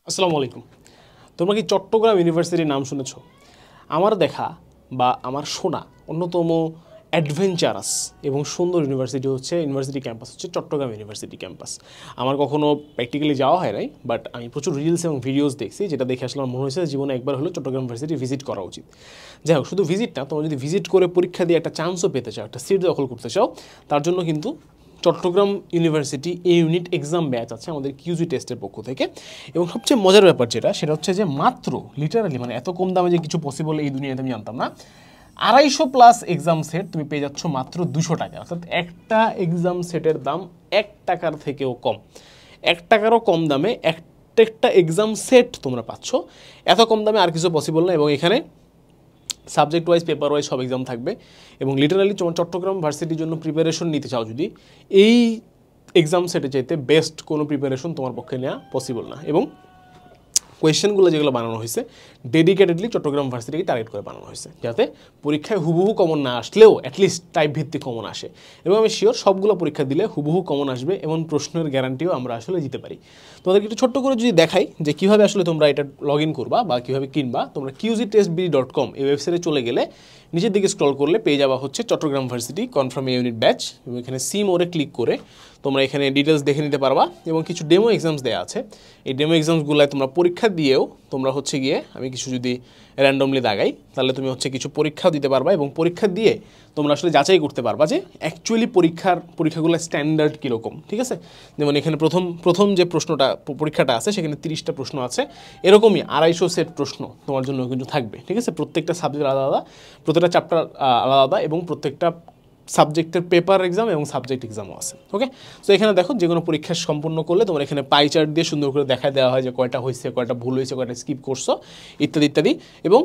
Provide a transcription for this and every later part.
আসসালামু আলাইকুম। তোমরা কি চট্টগ্রাম ইউনিভার্সিটির নাম শুনেছ? আমার দেখা বা আমার শোনা অন্যতম অ্যাডভেঞ্চারাস এবং সুন্দর ইউনিভার্সিটি হচ্ছে ইউনিভার্সিটি ক্যাম্পাস হচ্ছে চট্টগ্রাম ইউনিভার্সিটি ক্যাম্পাস। আমার কখনো প্র্যাকটিক্যালি যাওয়া হয় নাই, বাট আমি প্রচুর রিলস এবং ভিডিওস দেখছি, যেটা দেখে আসলে আমার মনে হয়েছে জীবনে একবার হলেও চট্টগ্রাম ইউনিভার্সিটি ভিজিট করা উচিত। যাই হোক, শুধু ভিজিট না, তোমরা যদি ভিজিট করে পরীক্ষা দিয়ে একটা চান্সও পেতে চাও, একটা সিট দখল করতে চাও, তার জন্য কিন্তু Chittagong university unit exam batch আছে আমাদের কিউজি টেস্টের পক্ষ থেকে। এবং সবচেয়ে মজার ব্যাপার সেটা হচ্ছে যে মাত্র লিটারালি মানে এত কম দামে যে কিছু পসিবল এই দুনিয়াতে আমি জানতাম না। 250+ এক্সাম সেট তুমি পেয়ে যাচ্ছ মাত্র 200 টাকা। অর্থাৎ একটা এক্সাম সেটের দাম 1 টাকার থেকেও কম, 1 টাকারও কম দামে একটা এক্সাম সেট তোমরা পাচ্ছ। এত কম দামে আর কিছু পসিবল না। এবং এখানে সাবজেক্ট ওয়াইজ, পেপার ওয়াইজ সব এক্সাম থাকবে। এবং লিটারালি তোমার চট্টগ্রাম ভার্সিটির জন্য প্রিপারেশন নিতে চাও যদি, এই এক্সাম সেটে চাইতে বেস্ট কোনো প্রিপারেশন তোমার পক্ষে নেওয়া পসিবল না। এবং কোয়েশ্চেনগুলো যেগুলো বানানো হয়েছে ডেডিকেটেডলি চট্টগ্রাম ভার্সিটিকে টার্গেট করে বানানো হয়েছে, যাতে পরীক্ষায় হুবহু কমন না আসলেও অ্যাটলিস্ট টাইপ ভিত্তিক কমন আসে। এবং আমি শিওর সবগুলো পরীক্ষা দিলে হুবহু কমন আসবে, এমন প্রশ্নের গ্যারান্টিও আমরা আসলে দিতে পারি। তোমাদেরকে একটু ছোট্ট করে যদি দেখাই যে কীভাবে আসলে তোমরা এটা লগ ইন করবা বা কীভাবে কিনবা, তোমরা qgtestbd.com এই ওয়েবসাইটে চলে গেলে নিচের দিকে স্ক্রল করলে পেয়ে যাওয়া হচ্ছে Chittagong varsity confirm unit batch. এবং এখানে সি মোরে ক্লিক করে তোমরা এখানে ডিটেলস দেখে নিতে পারবা। এবং কিছু ডেমো এক্সামস দেওয়া আছে, এই ডেমো এক্সামসগুলোয় তোমরা পরীক্ষা দিয়েও তোমরা হচ্ছে গিয়ে, আমি কিছু যদি র্যান্ডমলি দাগাই তাহলে তুমি হচ্ছে কিছু পরীক্ষাও দিতে পারবা। এবং পরীক্ষা দিয়ে তোমরা আসলে যাচাই করতে পারবা যে অ্যাকচুয়ালি পরীক্ষাগুলো স্ট্যান্ডার্ড কীরকম। ঠিক আছে, যেমন এখানে প্রথম যে পরীক্ষাটা আছে সেখানে 30টা প্রশ্ন আছে, এরকমই 250 সেট প্রশ্ন তোমার জন্য কিন্তু থাকবে। ঠিক আছে, প্রত্যেকটা সাবজেক্ট আলাদা আলাদা, প্রত্যেকটা চ্যাপ্টার আলাদা আলাদা, এবং প্রত্যেকটা সাবজেক্টের পেপার এক্সাম এবং সাবজেক্ট এক্সামও আছে। ওকে, তো এখানে দেখো যে কোনো পরীক্ষা সম্পূর্ণ করলে তোমার এখানে পাই চার্ট দিয়ে সুন্দর করে দেখা দেওয়া হয় যে কয়টা হয়েছে, কয়টা ভুল হয়েছে, কয়টা স্কিপ করছো, ইত্যাদি ইত্যাদি। এবং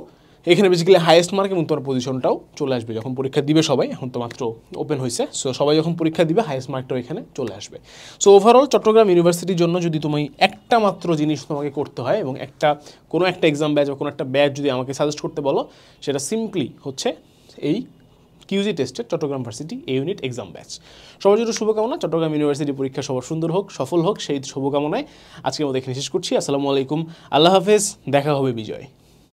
এখানে বেসিক্যালি হাইয়েস্ট মার্ক এবং তোমার পজিশনটাও চলে আসবে যখন পরীক্ষা দিবে সবাই। এখন তো মাত্র ওপেন হয়েছে, সো সবাই যখন পরীক্ষা দিবে হাইয়েস্ট মার্কটাও এখানে চলে আসবে। সো ওভারঅল চট্টগ্রাম ইউনিভার্সিটির জন্য যদি তুমি একটা মাত্র জিনিস তোমাকে করতে হয় এবং কোনো একটা এক্সাম ব্যাচ বা কোনো একটা ব্যাচ যদি আমাকে সাজেস্ট করতে বলো, সেটা সিম্পলি হচ্ছে এই কিউজি টেস্টের Chittagong varsity unit exam batch. সবার জন্য শুভকামনা, চট্টগ্রাম ইউনিভার্সিটি পরীক্ষা সবার সুন্দর হোক, সফল হোক, সেই শুভকামনায় আজকের মতো এখানে শেষ করছি। আসসালামু আলাইকুম, আল্লাহ হাফেজ, দেখা হবে বিজয়।